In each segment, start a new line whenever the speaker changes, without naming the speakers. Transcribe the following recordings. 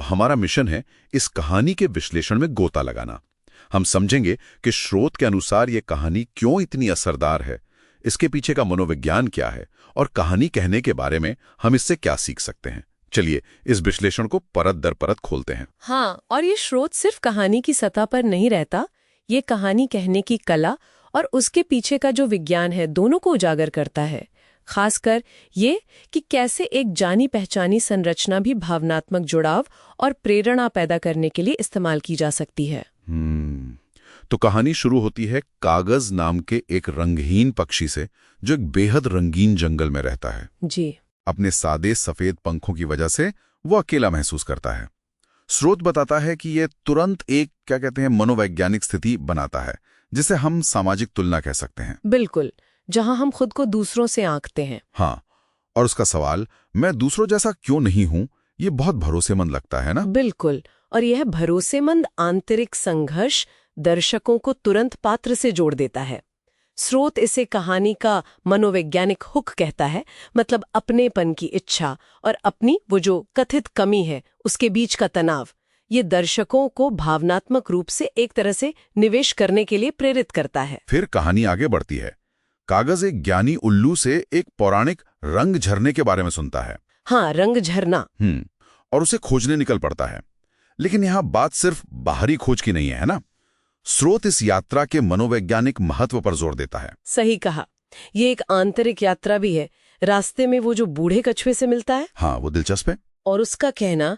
हमारा मिशन है इस कहानी के विश्लेषण में गोता लगाना। हम समझेंगे कि स्रोत के अनुसार ये कहानी क्यों इतनी असरदार है, इसके पीछे का मनोविज्ञान क्या है और कहानी कहने के बारे में हम इससे क्या सीख सकते हैं। चलिए इस विश्लेषण को परत दर परत खोलते हैं।
हाँ, और ये स्रोत सिर्फ कहानी की सतह पर नहीं रहता, ये कहानी कहने की कला और उसके पीछे का जो विज्ञान है दोनों को उजागर करता है। खासकर ये कि कैसे एक जानी पहचानी संरचना भी भावनात्मक जुड़ाव और प्रेरणा पैदा करने के लिए इस्तेमाल की जा सकती है।
तो कहानी शुरू होती है कागज नाम के एक रंगहीन पक्षी से, जो एक बेहद रंगीन जंगल में रहता है।
जी।
अपने सादे सफेद पंखों की वजह से वो अकेला महसूस करता है। स्रोत बताता है कि ये तुरंत एक क्या कहते हैं मनोवैज्ञानिक स्थिति बनाता है, जिसे हम सामाजिक तुलना कह सकते हैं।
बिल्कुल, जहां हम खुद को दूसरों से आंकते हैं।
हाँ, और उसका सवाल मैं दूसरों जैसा क्यों नहीं हूं, ये बहुत भरोसेमंद लगता है ना।
बिल्कुल, और यह भरोसेमंद आंतरिक संघर्ष दर्शकों को तुरंत पात्र से जोड़ देता है। स्रोत इसे कहानी का मनोवैज्ञानिक हुक कहता है, मतलब अपनेपन की इच्छा और अपनी वो जो कथित कमी है उसके बीच का तनाव। ये दर्शकों को भावनात्मक रूप से एक तरह से निवेश करने के लिए प्रेरित करता है।
फिर कहानी आगे बढ़ती है। कागज एक ज्ञानी उल्लू से एक पौराणिक रंग झरने के बारे में सुनता है।
हाँ, रंग झरना।
और उसे खोजने निकल पड़ता है। लेकिन यहाँ बात सिर्फ बाहरी खोज की नहीं है ना। स्रोत इस यात्रा के मनोवैज्ञानिक महत्व पर जोर देता है।
सही कहा, ये एक आंतरिक यात्रा भी है। रास्ते में वो जो बूढ़े कछुए से मिलता है,
हाँ, वो दिलचस्प है।
और उसका कहना,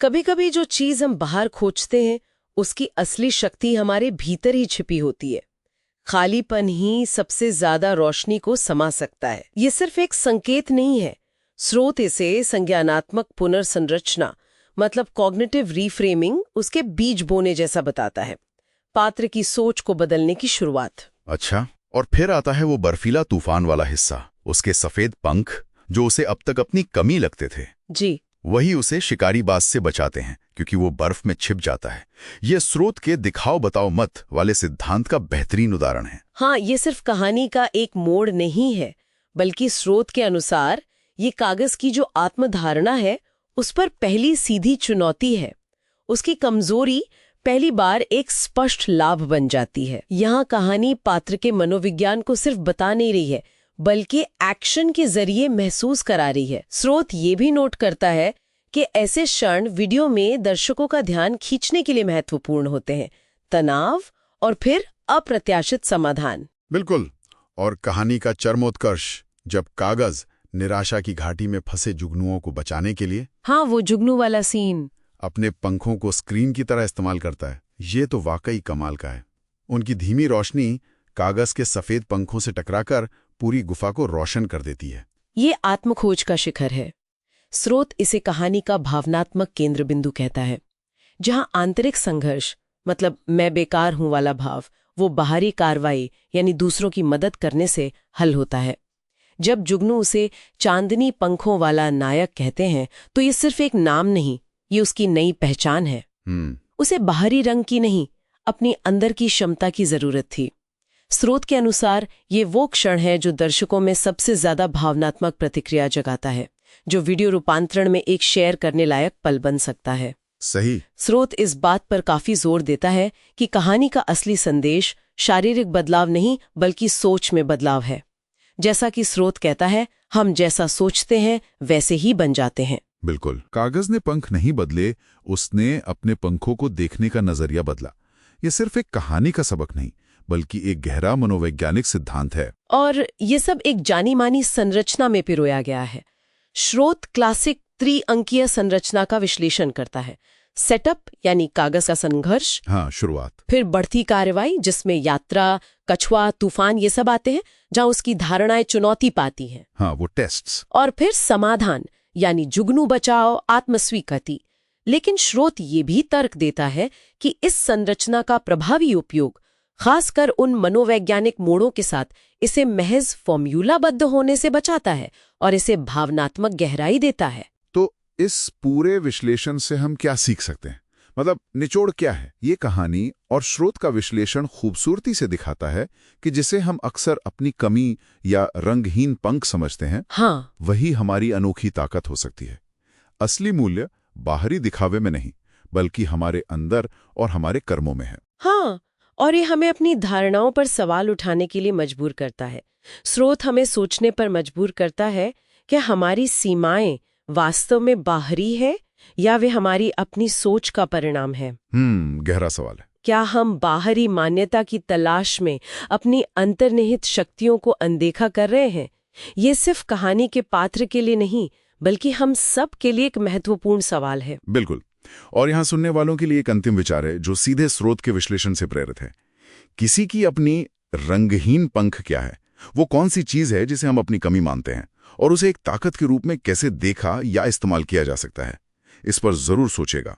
कभी-कभी जो चीज हम बाहर खोजते हैं उसकी असली शक्ति हमारे भीतर ही छिपी होती है। खालीपन ही सबसे ज्यादा रोशनी को समा सकता है। ये सिर्फ एक संकेत नहीं है, स्रोत इसे संज्ञानात्मक पुनर्संरचना मतलब कॉग्निटिव रीफ्रेमिंग उसके बीज बोने जैसा बताता है, पात्र की सोच को बदलने की शुरुआत।
अच्छा, और फिर आता है वो बर्फीला तूफान वाला हिस्सा। उसके सफेद पंख जो उसे अब तक अपनी कमी लगते थे,
जी,
वही उसे शिकारीबाज से बचाते हैं, क्योंकि वो बर्फ में छिप जाता है। ये स्रोत के दिखाओ बताओ मत वाले सिद्धांत का बेहतरीन उदाहरण है।
हाँ, ये सिर्फ कहानी का एक मोड़ नहीं है, बल्कि स्रोत के अनुसार ये कागज की जो आत्मधारणा है उस पर पहली सीधी चुनौती है। उसकी कमजोरी पहली बार एक स्पष्ट लाभ बन जाती है। यहाँ कहानी पात्र के मनोविज्ञान को सिर्फ बता नहीं रही है, बल्कि एक्शन के जरिए महसूस करा रही है। स्रोत ये भी नोट करता है कि ऐसे क्षण वीडियो में दर्शकों का ध्यान खींचने के लिए महत्वपूर्ण होते हैं, तनाव और फिर अप्रत्याशित समाधान।
बिल्कुल, और कहानी का चरमोत्कर्ष जब कागज निराशा की घाटी में फंसे जुगनुओं को बचाने के लिए,
हाँ, वो जुगनू वाला सीन,
अपने पंखों को स्क्रीन की तरह इस्तेमाल करता है। ये तो वाकई कमाल का है। उनकी धीमी रोशनी कागज के सफेद पंखों से टकराकर पूरी गुफा को रोशन कर देती है।
ये आत्मखोज का शिखर है। स्रोत इसे कहानी का भावनात्मक केंद्र बिंदु कहता है, जहां आंतरिक संघर्ष मतलब मैं बेकार हूं वाला भाव वो बाहरी कार्रवाई यानी दूसरों की मदद करने से हल होता है। जब जुगनू उसे चांदनी पंखों वाला नायक कहते हैं तो ये सिर्फ एक नाम नहीं, ये उसकी नई पहचान है। उसे बाहरी रंग की नहीं, अपनी अंदर की क्षमता की जरूरत थी। स्रोत के अनुसार ये वो क्षण है जो दर्शकों में सबसे ज्यादा भावनात्मक प्रतिक्रिया जगाता है, जो वीडियो रूपांतरण में एक शेयर करने लायक पल बन सकता है।
सही।
स्रोत इस बात पर काफी जोर देता है कि कहानी का असली संदेश शारीरिक बदलाव नहीं बल्कि सोच में बदलाव है। जैसा कि स्रोत कहता है, हम जैसा सोचते हैं वैसे ही बन जाते हैं।
बिल्कुल, कागज ने पंख नहीं बदले, उसने अपने पंखों को देखने का नजरिया बदला। ये सिर्फ एक कहानी का सबक नहीं बल्कि एक गहरा मनोवैज्ञानिक सिद्धांत है, और
ये सब एक जानी मानी संरचना में पिरोया गया है। स्रोत क्लासिक त्रिअंकीय संरचना का विश्लेषण करता है। सेटअप यानी कागज का संघर्ष,
हाँ, शुरुआत,
फिर बढ़ती कार्रवाई जिसमें यात्रा, कछुआ, तूफान ये सब आते हैं, जहां उसकी धारणाएं चुनौती पाती हैं,
हाँ, वो टेस्ट्स,
और फिर समाधान यानी जुगनू बचाओ, आत्मस्वीकृति। लेकिन स्रोत ये भी तर्क देता है कि इस संरचना का प्रभावी उपयोग खासकर उन मनोवैज्ञानिक मोड़ों के साथ इसे महज फॉर्म्यूलाबद्ध होने से बचाता है और इसे भावनात्मक गहराई देता है।
तो इस पूरे विश्लेषण से हम क्या सीख सकते हैं? मतलब निचोड़ क्या है? ये कहानी और स्रोत का विश्लेषण खूबसूरती से दिखाता है कि जिसे हम अक्सर अपनी कमी या रंगहीन पंख समझते हैं,
हाँ,
वही हमारी अनोखी ताकत हो सकती है। असली मूल्य
बाहरी दिखावे में नहीं, बल्कि हमारे अंदर और हमारे कर्मों में है।
हाँ, और ये हमें अपनी धारणाओं पर सवाल उठाने के लिए मजबूर करता है। स्रोत हमें सोचने पर मजबूर करता है कि हमारी सीमाएं वास्तव में बाहरी है या वे हमारी अपनी सोच का परिणाम है।
गहरा सवाल है।
क्या हम बाहरी मान्यता की तलाश में अपनी अंतर्निहित शक्तियों को अनदेखा कर रहे हैं? ये सिर्फ कहानी के पात्र के लिए नहीं, बल्कि हम सब के लिए एक महत्वपूर्ण सवाल है।
बिल्कुल। और यहाँ सुनने वालों के लिए एक अंतिम विचार है जो सीधे स्रोत के विश्लेषण से प्रेरित है। किसी की अपनी रंगहीन पंख क्या है? वो कौन सी चीज है जिसे हम अपनी कमी मानते हैं, और उसे एक ताकत के रूप में कैसे देखा या इस्तेमाल किया जा सकता है? इस पर जरूर सोचेगा।